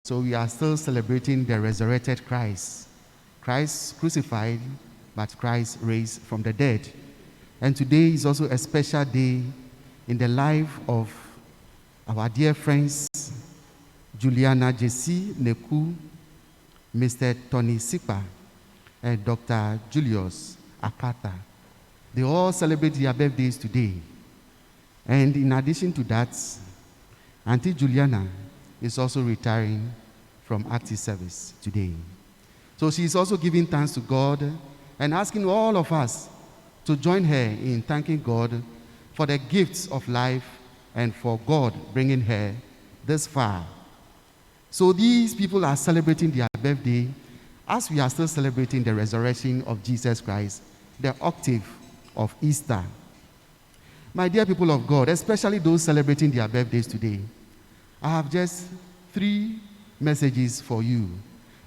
So we are still celebrating the resurrected Christ. Christ crucified, but Christ raised from the dead. And today is also a special day in the life of our dear friends, Juliana Jesse Neku, Mr. Tony Sipa, and Dr. Julius Akata. They all celebrate their birthdays today. And in addition to that, Auntie Juliana is also retiring from active service today. So she is also giving thanks to God and asking all of us to join her in thanking God for the gifts of life and for God bringing her this far. So these people are celebrating their birthday as we are still celebrating the resurrection of Jesus Christ, the octave of Easter. My dear people of God, especially those celebrating their birthdays today, I have just 3 messages for you.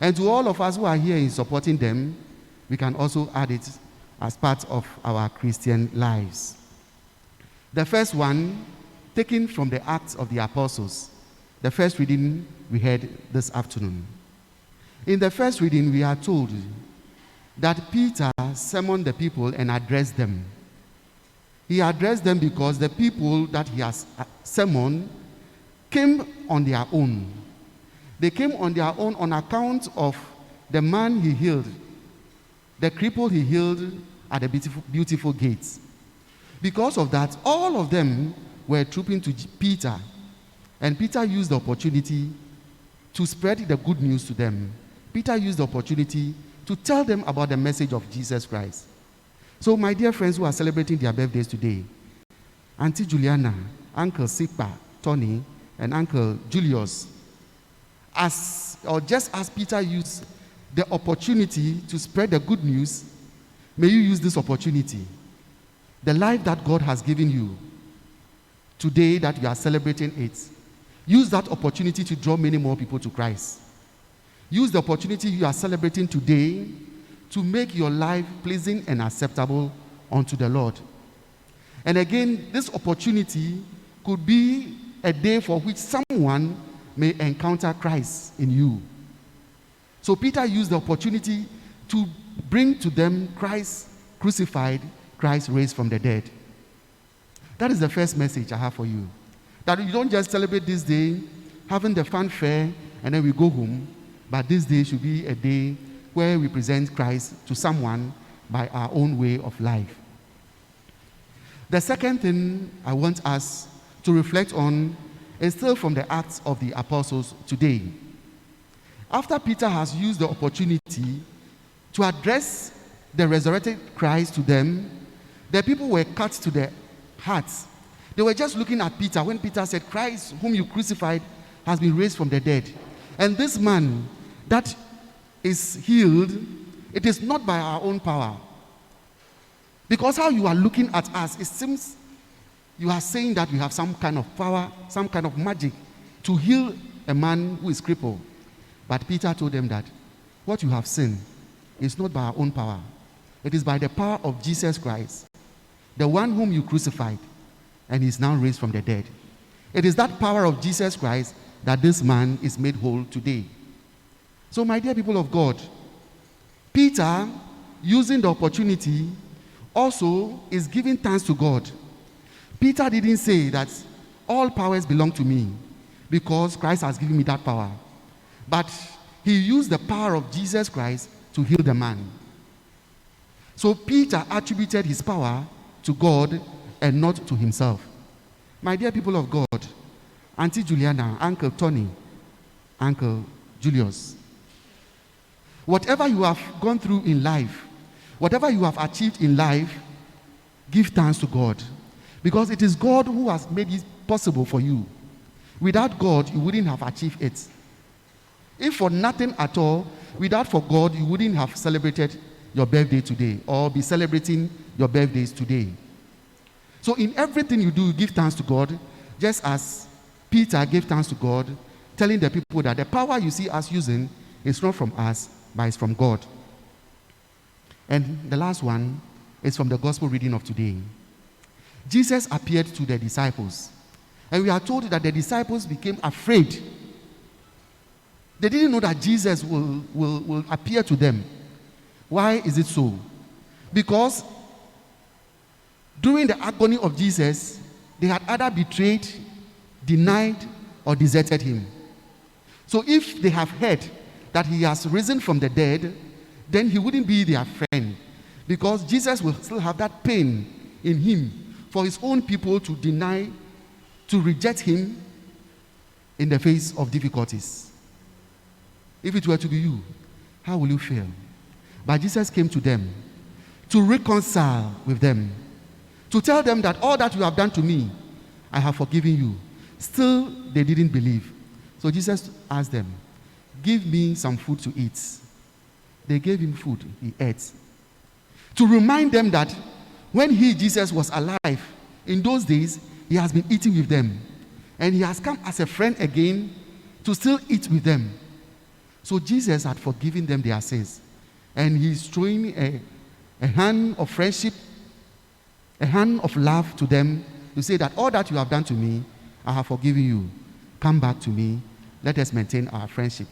And to all of us who are here in supporting them, we can also add it as part of our Christian lives. The first one, taken from the Acts of the Apostles, the first reading we had this afternoon. In the first reading, we are told that Peter summoned the people and addressed them. He addressed them because the people that he has summoned came on their own. They came on their own on account of the man he healed, the cripple he healed at the beautiful gates. Because of that, all of them were trooping to Peter, and Peter used the opportunity to spread the good news to them. Peter used the opportunity to tell them about the message of Jesus Christ. So my dear friends who are celebrating their birthdays today, Auntie Juliana, Uncle Sipa, Tony, and Uncle Julius, just as Peter used the opportunity to spread the good news, may you use this opportunity. The life that God has given you today that you are celebrating it, use that opportunity to draw many more people to Christ. Use the opportunity you are celebrating today to make your life pleasing and acceptable unto the Lord. And again, this opportunity could be a day for which someone may encounter Christ in you. So Peter used the opportunity to bring to them Christ crucified, Christ raised from the dead. That is the first message I have for you. That you don't just celebrate this day, having the fanfare, and then we go home, but this day should be a day where we present Christ to someone by our own way of life. The second thing I want us to reflect on is still from the Acts of the Apostles today. After Peter has used the opportunity to address the resurrected Christ to them, the people were cut to their hearts. They were just looking at Peter when Peter said, Christ, whom you crucified, has been raised from the dead. And this man that is healed, it is not by our own power. Because how you are looking at us, it seems you are saying that we have some kind of power, some kind of magic to heal a man who is crippled. But Peter told them that what you have seen is not by our own power. It is by the power of Jesus Christ, the one whom you crucified, and he is now raised from the dead. It is that power of Jesus Christ that this man is made whole today. So my dear people of God, Peter, using the opportunity, also is giving thanks to God. Peter didn't say that all powers belong to me because Christ has given me that power. But he used the power of Jesus Christ to heal the man. So Peter attributed his power to God and not to himself. My dear people of God, Auntie Juliana, Uncle Tony, Uncle Julius, whatever you have gone through in life, whatever you have achieved in life, give thanks to God. Because it is God who has made it possible for you. Without God, you wouldn't have achieved it. If for nothing at all, without for God, you wouldn't have celebrated your birthday today or be celebrating your birthdays today. So in everything you do, give thanks to God, just as Peter gave thanks to God, telling the people that the power you see us using is not from us, but it's from God. And the last one is from the gospel reading of today. Jesus appeared to the disciples, and we are told that the disciples became afraid. They didn't know that Jesus will appear to them. Why is it so? Because during the agony of Jesus, they had either betrayed, denied, or deserted him. So if they have heard that he has risen from the dead, then he wouldn't be their friend, because Jesus will still have that pain in him for his own people to deny, to reject him in the face of difficulties. If it were to be you, how will you feel? But Jesus came to them to reconcile with them, to tell them that all that you have done to me, I have forgiven you. Still, they didn't believe. So Jesus asked them, give me some food to eat. They gave him food, he ate. To remind them that when he, Jesus, was alive, in those days, he has been eating with them. And he has come as a friend again to still eat with them. So Jesus had forgiven them their sins. And he's throwing a hand of friendship, a hand of love to them, to say that all that you have done to me, I have forgiven you. Come back to me. Let us maintain our friendship.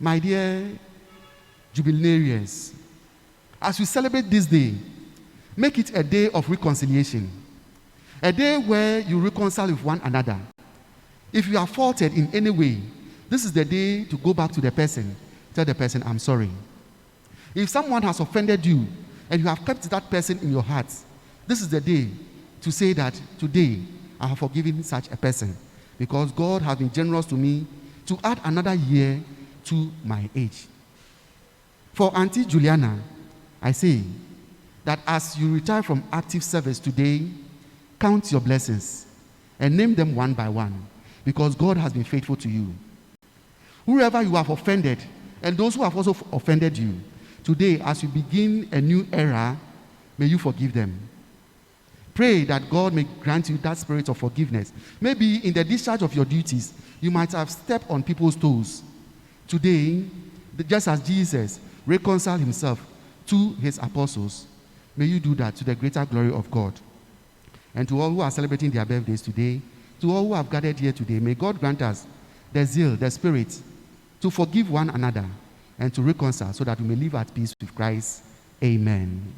My dear jubilinarians, as we celebrate this day, make it a day of reconciliation. A day where you reconcile with one another. If you are faulted in any way, this is the day to go back to the person. Tell the person, I'm sorry. If someone has offended you and you have kept that person in your heart, this is the day to say that today I have forgiven such a person, because God has been generous to me to add another year to my age. For Auntie Juliana, I say that as you retire from active service today, count your blessings and name them one by one, because God has been faithful to you. Whoever you have offended and those who have also offended you, today as you begin a new era, may you forgive them. Pray that God may grant you that spirit of forgiveness. Maybe in the discharge of your duties, you might have stepped on people's toes. Today, just as Jesus reconciled himself to his apostles, may you do that to the greater glory of God. And to all who are celebrating their birthdays today, to all who have gathered here today, may God grant us the zeal, the spirit to forgive one another and to reconcile, so that we may live at peace with Christ. Amen.